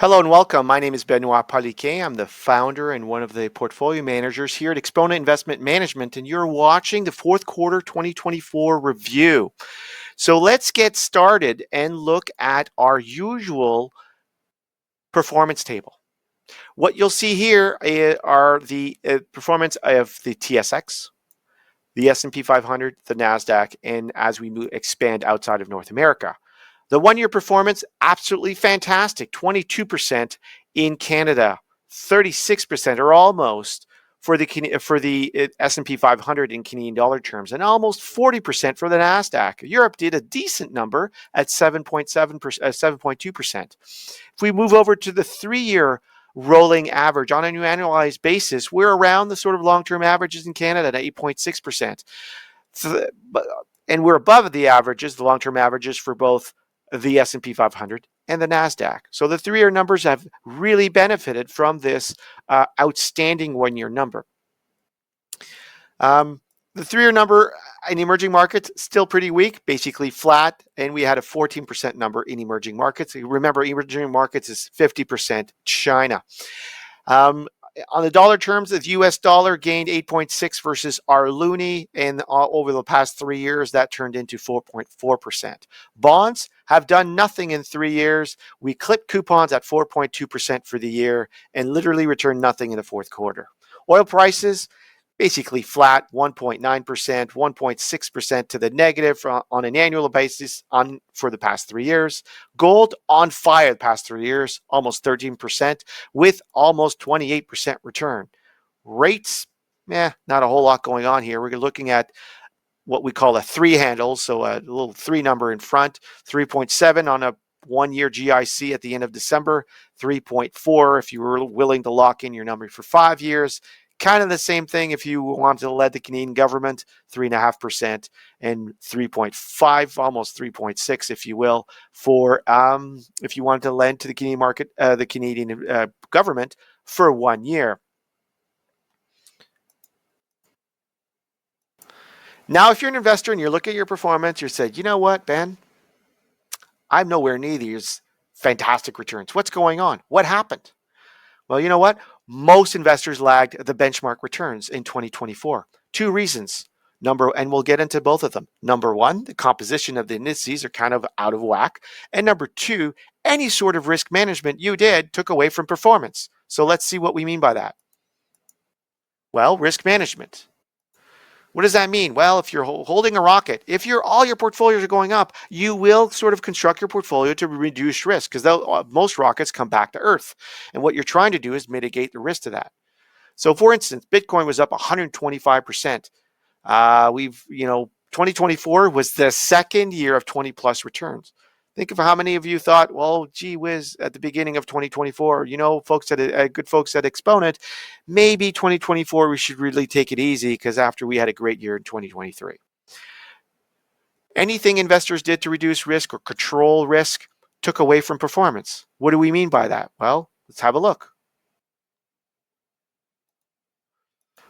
Hello and welcome. My name is Benoit Poliquin. I'm the founder and one of the portfolio managers here at Exponent Investment Management, and you're watching the fourth quarter 2024 review. So let's get started and look at our usual performance table. What you'll see here are the performance of the TSX, the S&P 500, the NASDAQ, and as we expand outside of North America. The one-year performance, absolutely fantastic, 22% in Canada, 36% or almost for the S&P 500 in Canadian dollar terms, and almost 40% for the NASDAQ. Europe did a decent number at 7.2%. If we move over to the three-year rolling average on an annualized basis, we're around the sort of long-term averages in Canada at 8.6%. And we're above the averages, the long-term averages for both the S&P 500 and the NASDAQ. So the three-year numbers have really benefited from this outstanding one-year number. The three-year number in emerging markets, still pretty weak, basically flat, and we had a 14% number in emerging markets. Remember, emerging markets is 50% China. On the dollar terms, the US dollar gained 8.6 versus our loonie, and over the past 3 years, that turned into 4.4%. Bonds have done nothing in 3 years. We clipped coupons at 4.2% for the year and literally returned nothing in the fourth quarter. Oil prices, basically flat, 1.9%, 1.6% to the negative on an annual basis for the past 3 years. Gold on fire the past 3 years, almost 13%, with almost 28% return. Rates, not a whole lot going on here. We're looking at what we call a three handle, so a little three number in front, 3.7 on a one-year GIC at the end of December, 3.4 if you were willing to lock in your number for 5 years. Kind of the same thing if you wanted to lead the Canadian government, 3.5%, and 3.5, almost 3.6, if you will, for if you wanted to lend to the Canadian market, the Canadian government for 1 year. Now, if you're an investor and you look at your performance, you said, you know what, Ben, I'm nowhere near these fantastic returns. What's going on? What happened? Well, you know what? Most investors lagged the benchmark returns in 2024. Two reasons. And we'll get into both of them. Number one, the composition of the indices are kind of out of whack. And number two, any sort of risk management you did took away from performance. So let's see what we mean by that. Well, risk management. What does that mean? Well, if you're holding a rocket, if all your portfolios are going up, you will sort of construct your portfolio to reduce risk because most rockets come back to Earth. And what you're trying to do is mitigate the risk to that. So for instance, Bitcoin was up 125%. 2024 was the second year of 20 plus returns. Think of how many of you thought, well, gee whiz, at the beginning of 2024, good folks at Exponent, maybe 2024 we should really take it easy because after we had a great year in 2023. Anything investors did to reduce risk or control risk took away from performance. What do we mean by that? Well, let's have a look.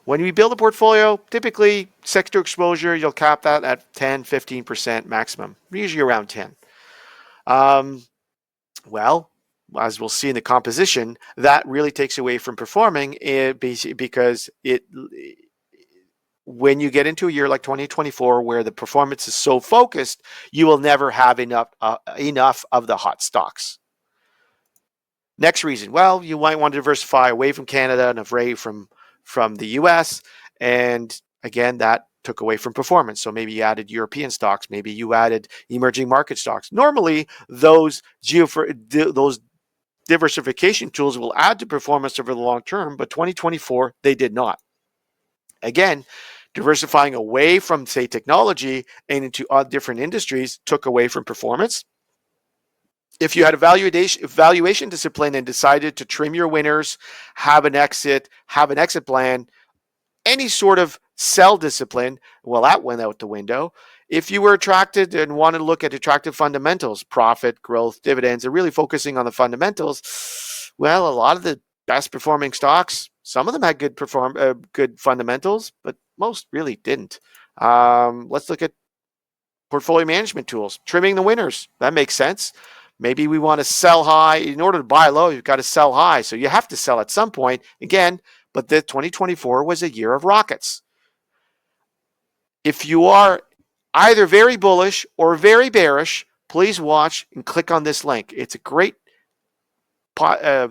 When we build a portfolio, typically sector exposure, you'll cap that at 10, 15% maximum, usually around 10. Well, as we'll see in the composition, that really takes away from performing because when you get into a year like 2024 where the performance is so focused, you will never have enough of the hot stocks. Next reason, well, you might want to diversify away from Canada and away from the US, and again, that took away from performance. So maybe you added European stocks, maybe you added emerging market stocks. Normally, those diversification tools will add to performance over the long term, but 2024, they did not. Again, diversifying away from, say, technology and into different industries took away from performance. If you had a valuation discipline and decided to trim your winners, have an exit plan, any sort of sell discipline, well, that went out the window. If you were attracted and wanted to look at attractive fundamentals, profit, growth, dividends, and really focusing on the fundamentals, well, a lot of the best performing stocks, some of them had good fundamentals, but most really didn't. Let's look at portfolio management tools. Trimming the winners. That makes sense. Maybe we want to sell high. In order to buy low, you've got to sell high. So you have to sell at some point again. But the 2024 was a year of rockets. If you are either very bullish or very bearish, please watch and click on this link. It's a great I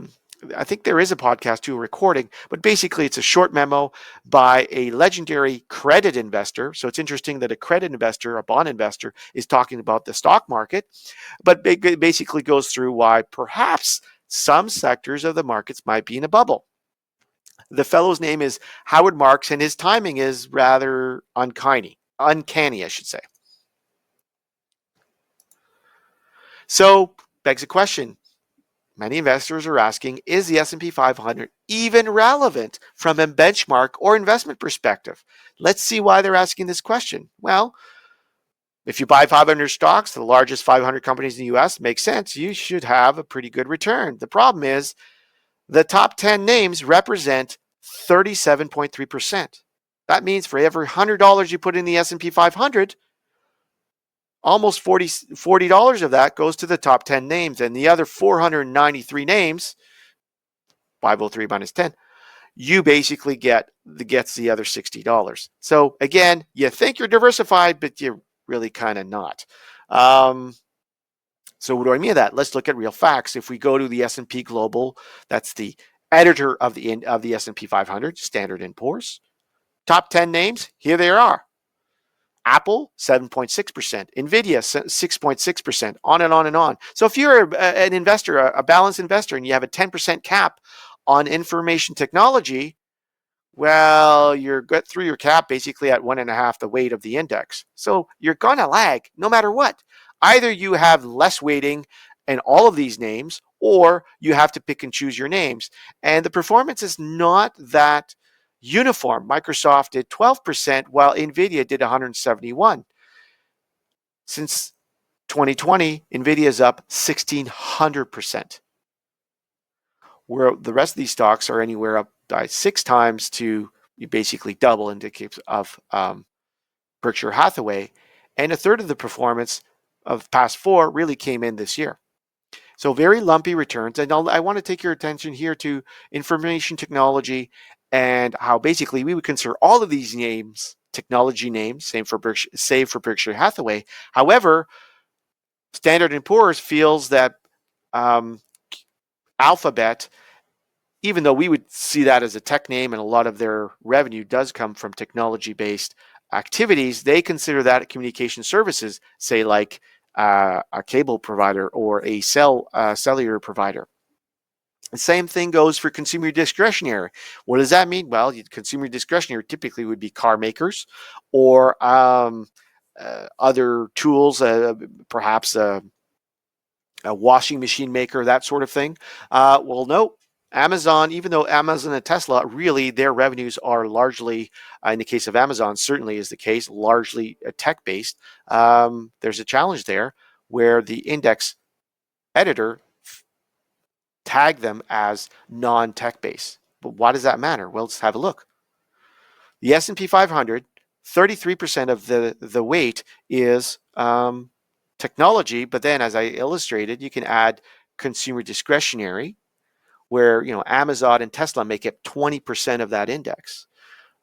think there is a podcast too, a recording, but basically it's a short memo by a legendary credit investor. So it's interesting that a credit investor, a bond investor, is talking about the stock market, but it basically goes through why perhaps some sectors of the markets might be in a bubble. The fellow's name is Howard Marks, and his timing is rather uncanny, I should say. So begs a question. Many investors are asking, is the S&P 500 even relevant from a benchmark or investment perspective? Let's see why they're asking this question. Well, if you buy 500 stocks, the largest 500 companies in the US, makes sense. You should have a pretty good return. The problem is the top 10 names represent 37.3%. That means for every $100 you put in the S&P 500, almost $40 of that goes to the top 10 names, and the other 493 names, 503 minus 10, you basically gets the other $60. So again, you think you're diversified, but you're really kind of not. So what do I mean by that? Let's look at real facts. If we go to the S&P Global, that's the editor of the S&P 500, Standard & Poor's. Top 10 names, here they are. Apple, 7.6%. NVIDIA, 6.6%. On and on and on. So if you're an investor, a balanced investor, and you have a 10% cap on information technology, well, you're good through your cap basically at 1.5 the weight of the index. So you're going to lag no matter what. Either you have less weighting in all of these names, or you have to pick and choose your names. And the performance is not that uniform. Microsoft did 12%, while NVIDIA did 171. Since 2020, NVIDIA is up 1,600%. Where the rest of these stocks are anywhere up by 6 times to basically double in the case of Berkshire Hathaway. And a third of the performance of past 4 really came in this year. So very lumpy returns. And I want to take your attention here to information technology and how basically we would consider all of these names technology names, save for Berkshire Hathaway. However, Standard & Poor's feels that Alphabet, even though we would see that as a tech name and a lot of their revenue does come from technology-based activities, they consider that communication services, say like a cable provider or a cellular provider. The same thing goes for consumer discretionary. What does that mean? Well, consumer discretionary typically would be car makers or other tools, perhaps a washing machine maker, that sort of thing. Well, no. Amazon, even though Amazon and Tesla, really their revenues are largely, in the case of Amazon, certainly is the case, largely tech-based. There's a challenge there where the index editor tagged them as non-tech based. But why does that matter? Well, let's have a look. The S&P 500, 33% of the weight is technology, but then as I illustrated, you can add consumer discretionary, where Amazon and Tesla make up 20% of that index.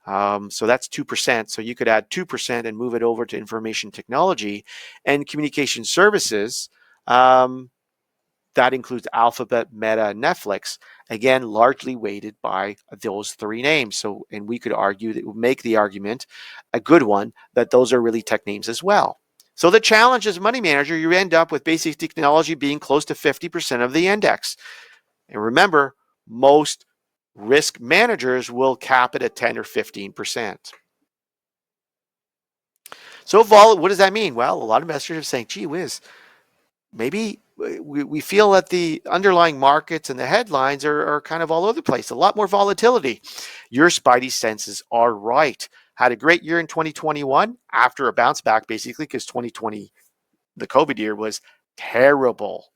So that's 2%. So you could add 2% and move it over to information technology and communication services. That includes Alphabet, Meta, and Netflix. Again, largely weighted by those 3 names. So, and we could argue that make the argument, a good one, that those are really tech names as well. So the challenge as a money manager, you end up with basic technology being close to 50% of the index. And remember, most risk managers will cap it at 10 or 15%. So what does that mean? Well, a lot of investors are saying, gee whiz, maybe we feel that the underlying markets and the headlines are kind of all over the place, a lot more volatility. Your spidey senses are right. Had a great year in 2021 after a bounce back, basically, because 2020, the COVID year, was terrible.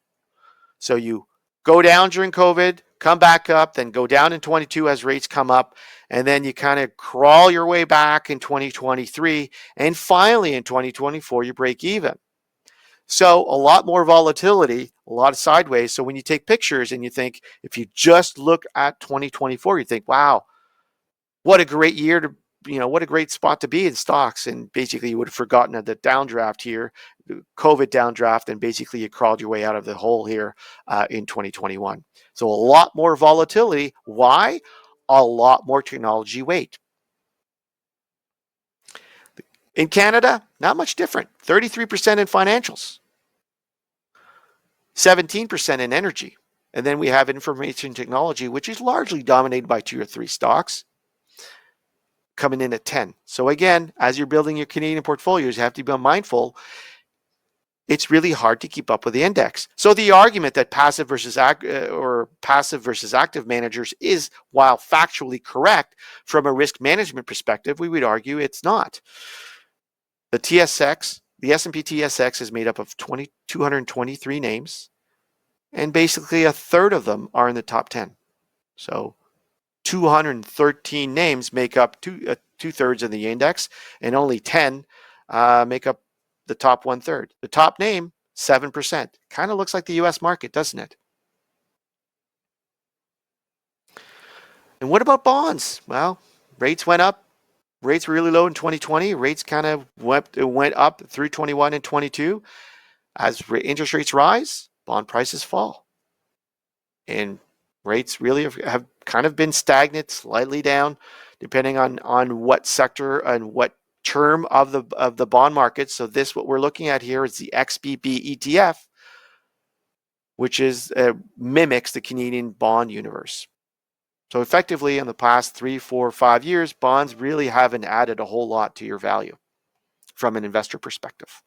So you go down during COVID, come back up, then go down in 22 as rates come up, and then you kind of crawl your way back in 2023, and finally in 2024, you break even. So a lot more volatility, a lot of sideways. So when you take pictures and you think, if you just look at 2024, you think, wow, what a great year to, what a great spot to be in stocks. And basically you would have forgotten the downdraft here, the COVID downdraft, and basically you crawled your way out of the hole here in 2021. So a lot more volatility. Why? A lot more technology weight. In Canada, not much different. 33% in financials, 17% in energy. And then we have information technology, which is largely dominated by 2 or 3 stocks, coming in at 10. So again, as you're building your Canadian portfolios, you have to be mindful. It's really hard to keep up with the index. So the argument that passive versus active managers is, while factually correct from a risk management perspective, we would argue it's not. The TSX, the S&P TSX, is made up of 223 names, and basically a third of them are in the top 10. So 213 names make up two-thirds of the index, and only 10 make up the top one-third. The top name, 7%. Kind of looks like the US market, doesn't it? And what about bonds? Well, rates went up. Rates were really low in 2020. Rates kind of went up through 21 and 22. As interest rates rise, bond prices fall. And rates really have kind of been stagnant, slightly down, depending on what sector and what term of the bond market. So what we're looking at here is the XBB ETF, which mimics the Canadian bond universe. So effectively, in the past 3, 4, 5 years, bonds really haven't added a whole lot to your value from an investor perspective.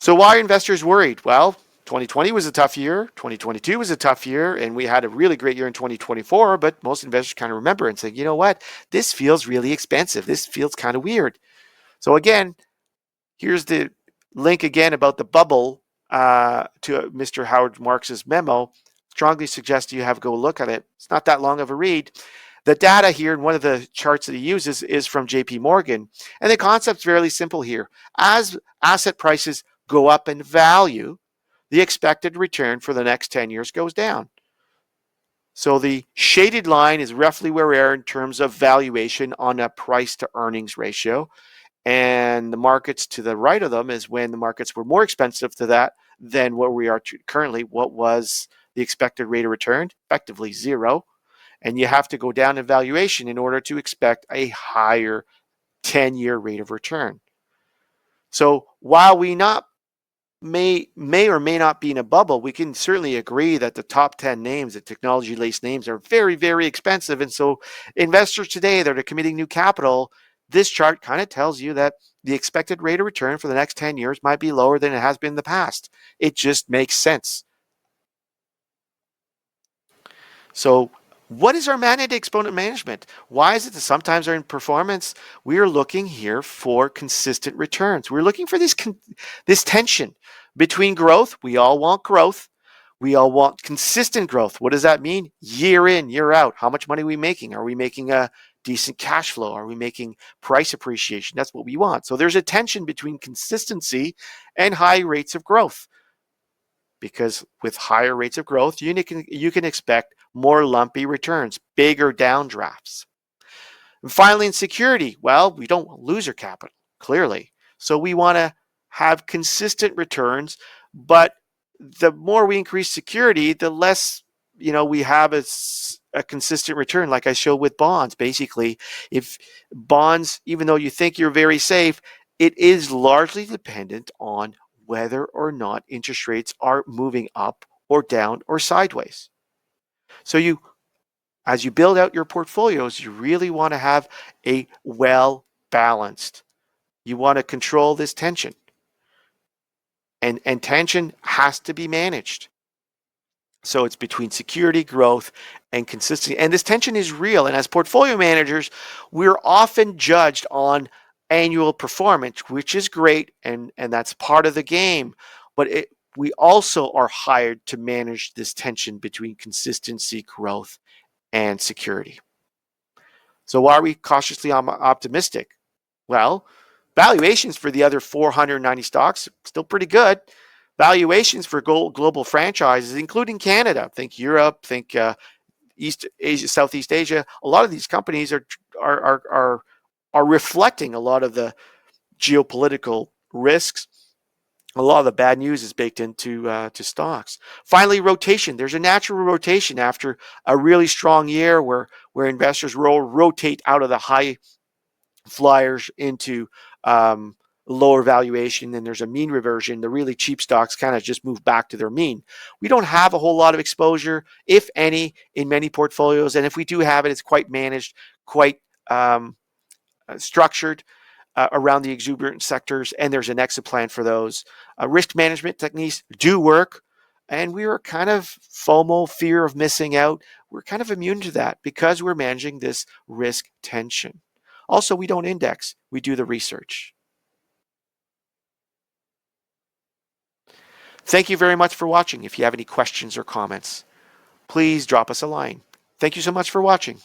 So why are investors worried? Well, 2020 was a tough year, 2022 was a tough year, and we had a really great year in 2024, but most investors kind of remember and say, you know what, this feels really expensive. This feels kind of weird. So again, here's the link again about the bubble to Mr. Howard Marks's memo. Strongly suggest you have a go look at it. It's not that long of a read. The data here in one of the charts that he uses is from JP Morgan. And the concept's fairly simple here. As asset prices go up in value, the expected return for the next 10 years goes down. So the shaded line is roughly where we are in terms of valuation on a price to earnings ratio. And the markets to the right of them is when the markets were more expensive to that than what we are currently. What was the expected rate of return? Effectively zero. And you have to go down in valuation in order to expect a higher 10-year rate of return. So while we may or may not be in a bubble, we can certainly agree that the top 10 names, the technology-laced names, are very, very expensive. And so investors today that are committing new capital, this chart kind of tells you that the expected rate of return for the next 10 years might be lower than it has been in the past. It just makes sense. So what is our mandate exponent management? Why is it that sometimes in performance, we are looking here for consistent returns? We're looking for this tension between growth. We all want growth. We all want consistent growth. What does that mean? Year in, year out. How much money are we making? Are we making a decent cash flow? Are we making price appreciation? That's what we want. So there's a tension between consistency and high rates of growth. Because with higher rates of growth, you can expect more lumpy returns, bigger downdrafts. And finally, in security, well, we don't lose our capital, clearly. So we want to have consistent returns, but the more we increase security, the less we have a consistent return, like I showed with bonds. Basically, if bonds, even though you think you're very safe, it is largely dependent on whether or not interest rates are moving up or down or sideways. So as you build out your portfolios, you really want to have a well-balanced. You want to control this tension. And tension has to be managed. So it's between security, growth, and consistency. And this tension is real. And as portfolio managers, we're often judged on annual performance, which is great, and that's part of the game. But we also are hired to manage this tension between consistency, growth, and security. So why are we cautiously optimistic? Well, Valuations for the other 490 stocks still pretty good. Valuations for global franchises, including Canada, think Europe, think East Asia, Southeast Asia. A lot of these companies are reflecting a lot of the geopolitical risks. A lot of the bad news is baked into to stocks. Finally, rotation. There's a natural rotation after a really strong year where investors rotate out of the high flyers into lower valuation, and there's a mean reversion. The really cheap stocks kind of just move back to their mean. We don't have a whole lot of exposure, if any, in many portfolios, and if we do have it, it's quite managed, quite structured around the exuberant sectors, and there's an exit plan for those. Risk management techniques do work, and we are kind of FOMO, fear of missing out. We're kind of immune to that because we're managing this risk tension. Also, we don't index, we do the research. Thank you very much for watching. If you have any questions or comments, please drop us a line. Thank you so much for watching.